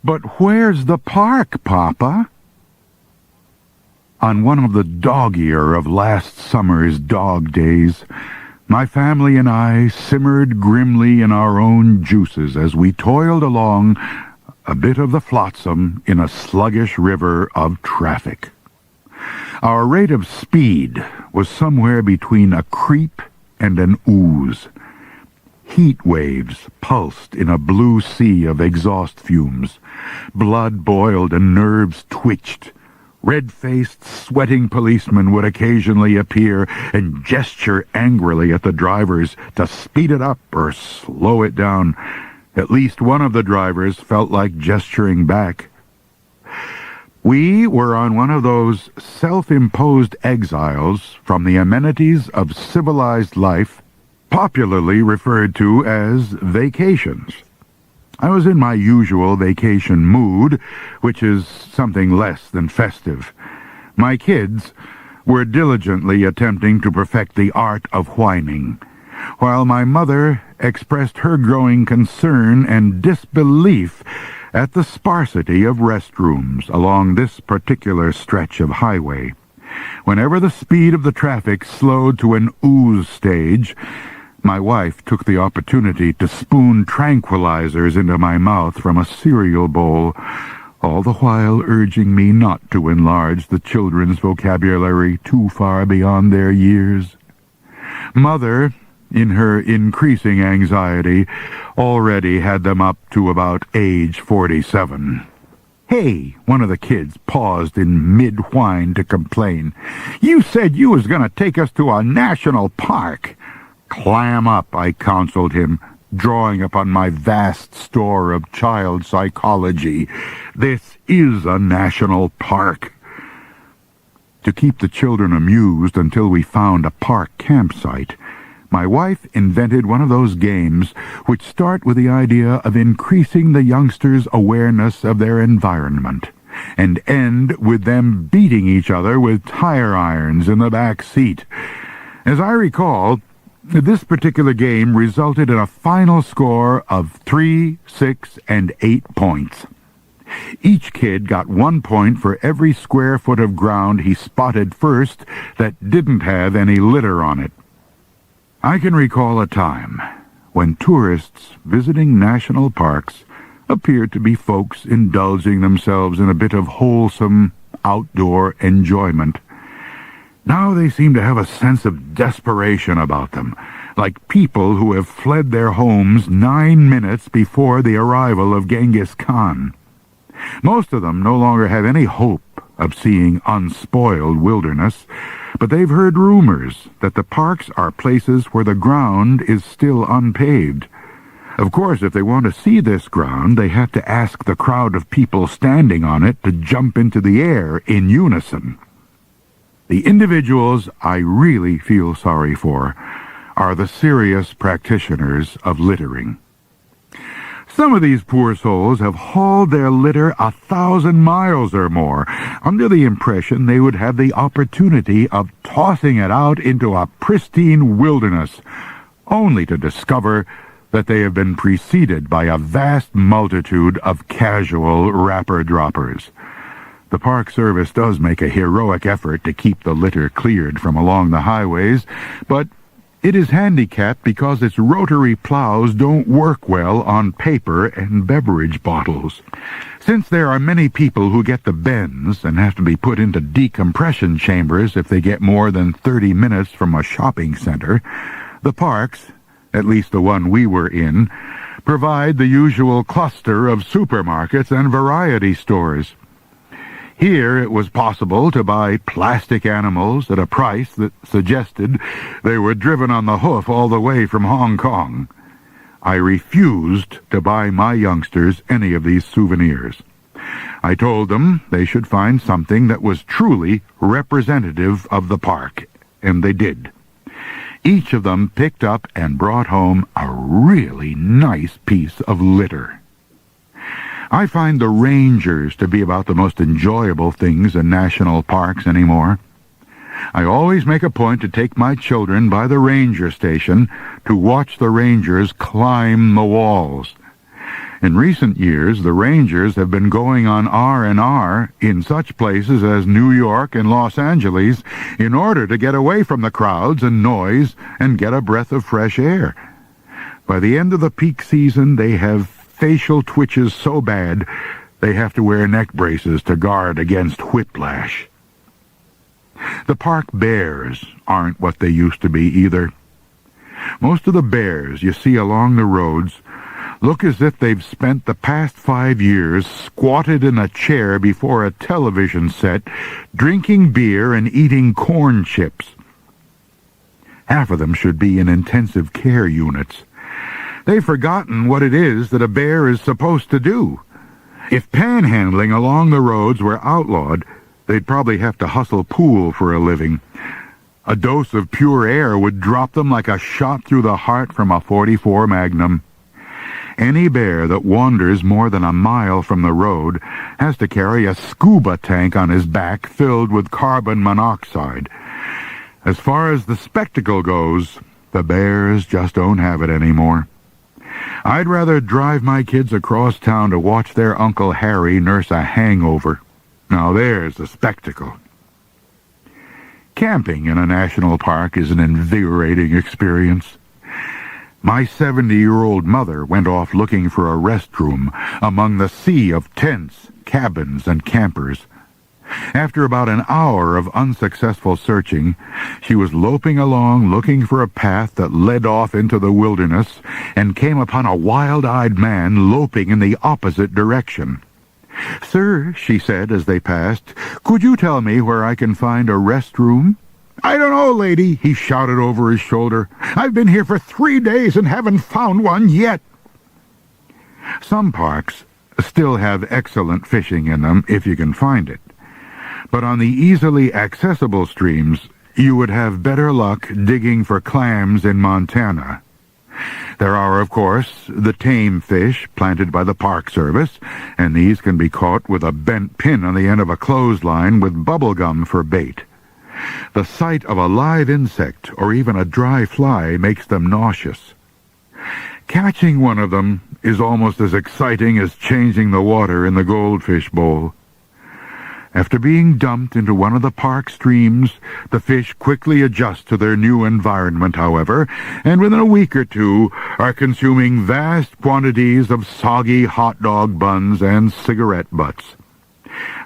But where's the park, Papa? On one of the dog-ear of last summer's dog days, my family and I simmered grimly in our own juices as we toiled along a bit of the flotsam in a sluggish river of traffic. Our rate of speed was somewhere between a creep and an ooze. Heat waves pulsed in a blue sea of exhaust fumes. Blood boiled and nerves twitched. Red-faced, sweating policemen would occasionally appear and gesture angrily at the drivers to speed it up or slow it down. At least one of the drivers felt like gesturing back. We were on one of those self-imposed exiles from the amenities of civilized life, popularly referred to as vacations. I was in my usual vacation mood, which is something less than festive. My kids were diligently attempting to perfect the art of whining, while my mother expressed her growing concern and disbelief at the sparsity of restrooms along this particular stretch of highway. Whenever the speed of the traffic slowed to an ooze stage, my wife took the opportunity to spoon tranquilizers into my mouth from a cereal bowl, all the while urging me not to enlarge the children's vocabulary too far beyond their years. Mother, in her increasing anxiety, already had them up to about age 47. "Hey," one of the kids paused in mid-whine to complain. "You said you was going to take us to a national park." "Clam up," I counseled him, drawing upon my vast store of child psychology. "This is a national park." To keep the children amused until we found a park campsite, my wife invented one of those games which start with the idea of increasing the youngsters' awareness of their environment and end with them beating each other with tire irons in the back seat. As I recall, this particular game resulted in a final score of 3, 6, and 8 points. Each kid got 1 point for every square foot of ground he spotted first that didn't have any litter on it. I can recall a time when tourists visiting national parks appeared to be folks indulging themselves in a bit of wholesome outdoor enjoyment. Now they seem to have a sense of desperation about them, like people who have fled their homes 9 minutes before the arrival of Genghis Khan. Most of them no longer have any hope of seeing unspoiled wilderness, but they've heard rumors that the parks are places where the ground is still unpaved. Of course, if they want to see this ground, they have to ask the crowd of people standing on it to jump into the air in unison. The individuals I really feel sorry for are the serious practitioners of littering. Some of these poor souls have hauled their litter 1,000 miles or more, under the impression they would have the opportunity of tossing it out into a pristine wilderness, only to discover that they have been preceded by a vast multitude of casual wrapper-droppers. The Park Service does make a heroic effort to keep the litter cleared from along the highways, but it is handicapped because its rotary plows don't work well on paper and beverage bottles. Since there are many people who get the bends and have to be put into decompression chambers if they get more than 30 minutes from a shopping center, the parks, at least the one we were in, provide the usual cluster of supermarkets and variety stores. Here it was possible to buy plastic animals at a price that suggested they were driven on the hoof all the way from Hong Kong. I refused to buy my youngsters any of these souvenirs. I told them they should find something that was truly representative of the park, and they did. Each of them picked up and brought home a really nice piece of litter. I find the rangers to be about the most enjoyable things in national parks anymore. I always make a point to take my children by the ranger station to watch the rangers climb the walls. In recent years, the Rangers have been going on R&R in such places as New York and Los Angeles in order to get away from the crowds and noise and get a breath of fresh air. By the end of the peak season, they have facial twitches so bad they have to wear neck braces to guard against whiplash. The park bears aren't what they used to be either. Most of the bears you see along the roads look as if they've spent the past 5 years squatted in a chair before a television set, drinking beer and eating corn chips. Half of them should be in intensive care units. They've forgotten what it is that a bear is supposed to do. If panhandling along the roads were outlawed, they'd probably have to hustle pool for a living. A dose of pure air would drop them like a shot through the heart from a .44 Magnum. Any bear that wanders more than a mile from the road has to carry a scuba tank on his back filled with carbon monoxide. As far as the spectacle goes, the bears just don't have it anymore. I'd rather drive my kids across town to watch their Uncle Harry nurse a hangover. Now there's a spectacle. Camping in a national park is an invigorating experience. My 70-year-old mother went off looking for a restroom among the sea of tents, cabins, and campers. After about an hour of unsuccessful searching, she was loping along looking for a path that led off into the wilderness and came upon a wild-eyed man loping in the opposite direction. "Sir," she said as they passed, "could you tell me where I can find a restroom?" "I don't know, lady," he shouted over his shoulder. "I've been here for 3 days and haven't found one yet." Some parks still have excellent fishing in them if you can find it. But on the easily accessible streams, you would have better luck digging for clams in Montana. There are, of course, the tame fish planted by the Park Service, and these can be caught with a bent pin on the end of a clothesline with bubble gum for bait. The sight of a live insect or even a dry fly makes them nauseous. Catching one of them is almost as exciting as changing the water in the goldfish bowl. After being dumped into one of the park streams, the fish quickly adjust to their new environment, however, and within a week or two are consuming vast quantities of soggy hot dog buns and cigarette butts.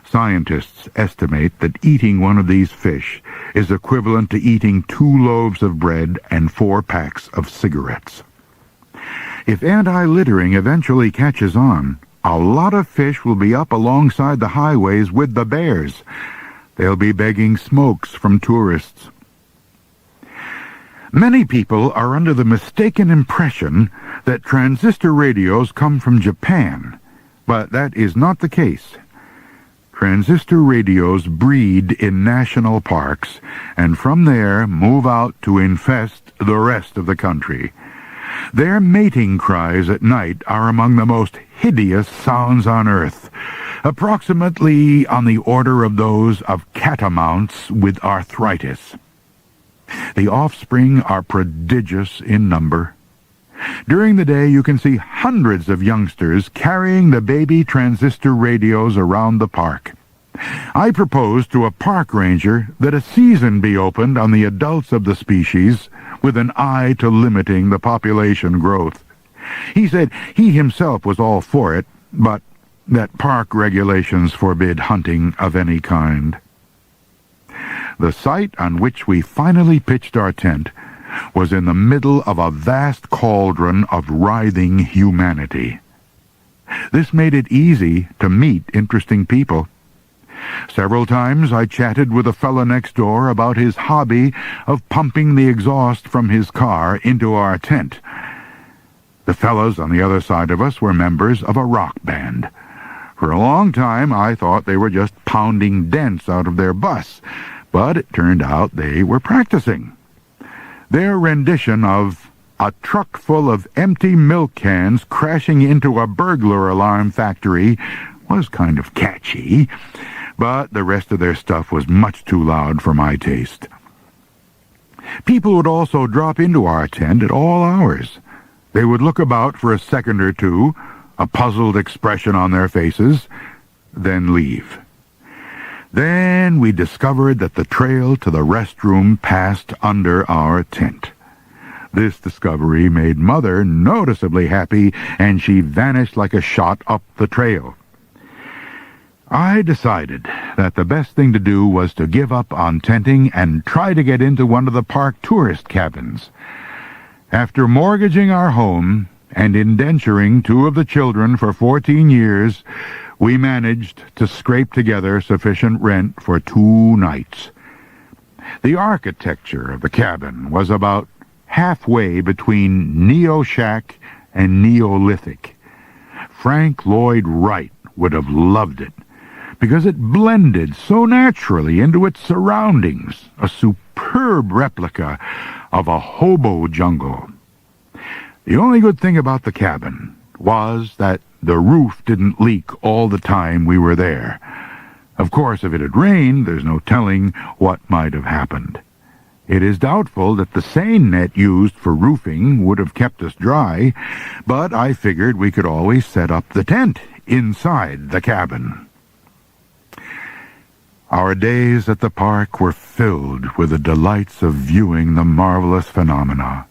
Scientists estimate that eating one of these fish is equivalent to eating 2 loaves of bread and 4 packs of cigarettes. If anti-littering eventually catches on, a lot of fish will be up alongside the highways with the bears. They'll be begging smokes from tourists. Many people are under the mistaken impression that transistor radios come from Japan, but that is not the case. Transistor radios breed in national parks, and from there move out to infest the rest of the country. Their mating cries at night are among the most hideous sounds on earth, approximately on the order of those of catamounts with arthritis. The offspring are prodigious in number. During the day you can see hundreds of youngsters carrying the baby transistor radios around the park. I proposed to a park ranger that a season be opened on the adults of the species with an eye to limiting the population growth. He said he himself was all for it, but that park regulations forbid hunting of any kind. The site on which we finally pitched our tent was in the middle of a vast cauldron of writhing humanity. This made it easy to meet interesting people. Several times I chatted with a fellow next door about his hobby of pumping the exhaust from his car into our tent. The fellows on the other side of us were members of a rock band. For a long time I thought they were just pounding dents out of their bus, but it turned out they were practicing. Their rendition of "A Truck Full of Empty Milk Cans Crashing into a Burglar Alarm Factory" was kind of catchy, but the rest of their stuff was much too loud for my taste. People would also drop into our tent at all hours. They would look about for a second or two, a puzzled expression on their faces, then leave. Then we discovered that the trail to the restroom passed under our tent. This discovery made Mother noticeably happy, and she vanished like a shot up the trail. I decided that the best thing to do was to give up on tenting and try to get into one of the park tourist cabins. After mortgaging our home and indenturing 2 of the children for 14 years, we managed to scrape together sufficient rent for 2 nights. The architecture of the cabin was about halfway between Neo-Shack and Neolithic. Frank Lloyd Wright would have loved it, because it blended so naturally into its surroundings, a superb replica of a hobo jungle. The only good thing about the cabin was that the roof didn't leak all the time we were there. Of course, if it had rained, there's no telling what might have happened. It is doubtful that the seine net used for roofing would have kept us dry, but I figured we could always set up the tent inside the cabin. Our days at the park were filled with the delights of viewing the marvelous phenomena.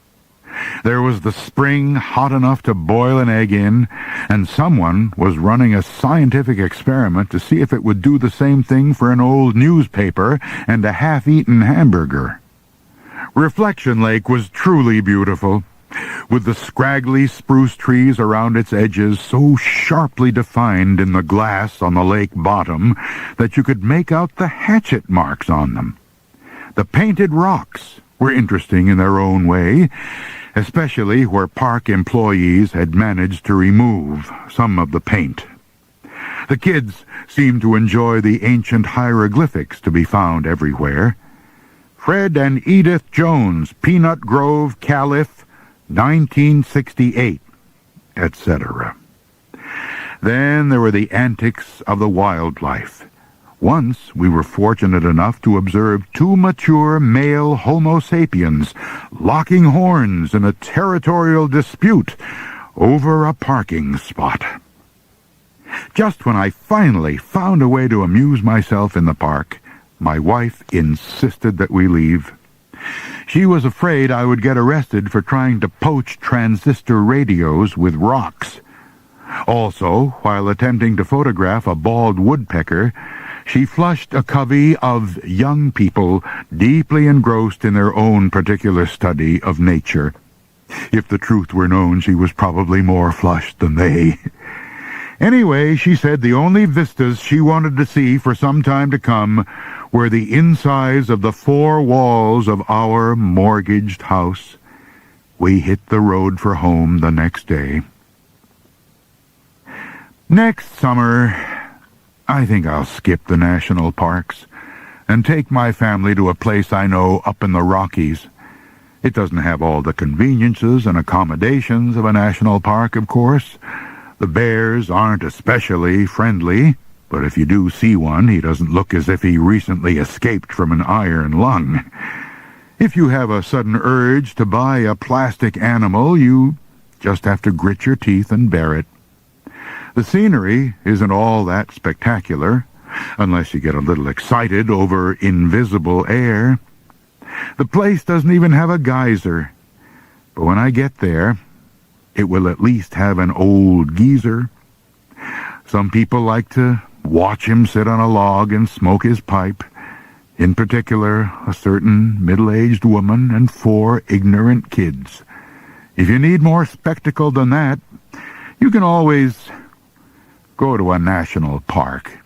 There was the spring hot enough to boil an egg in, and someone was running a scientific experiment to see if it would do the same thing for an old newspaper and a half-eaten hamburger. Reflection Lake was truly beautiful, with the scraggly spruce trees around its edges so sharply defined in the glass on the lake bottom that you could make out the hatchet marks on them. The painted rocks were interesting in their own way, especially where park employees had managed to remove some of the paint. The kids seemed to enjoy the ancient hieroglyphics to be found everywhere. Fred and Edith Jones, Peanut Grove, Caliph, 1968, etc. Then there were the antics of the wildlife. Once we were fortunate enough to observe 2 mature male Homo sapiens locking horns in a territorial dispute over a parking spot. Just when I finally found a way to amuse myself in the park, my wife insisted that we leave. She was afraid I would get arrested for trying to poach transistor radios with rocks. Also, while attempting to photograph a bald woodpecker, she flushed a covey of young people deeply engrossed in their own particular study of nature. If the truth were known, she was probably more flushed than they. Anyway, she said the only vistas she wanted to see for some time to come were the insides of the 4 walls of our mortgaged house. We hit the road for home the next day. Next summer, I think I'll skip the national parks and take my family to a place I know up in the Rockies. It doesn't have all the conveniences and accommodations of a national park, of course. The bears aren't especially friendly, but if you do see one, he doesn't look as if he recently escaped from an iron lung. If you have a sudden urge to buy a plastic animal, you just have to grit your teeth and bear it. The scenery isn't all that spectacular, unless you get a little excited over invisible air. The place doesn't even have a geyser, but when I get there, it will at least have an old geezer. Some people like to watch him sit on a log and smoke his pipe. In particular, a certain middle-aged woman and 4 ignorant kids. If you need more spectacle than that, you can always go to a national park.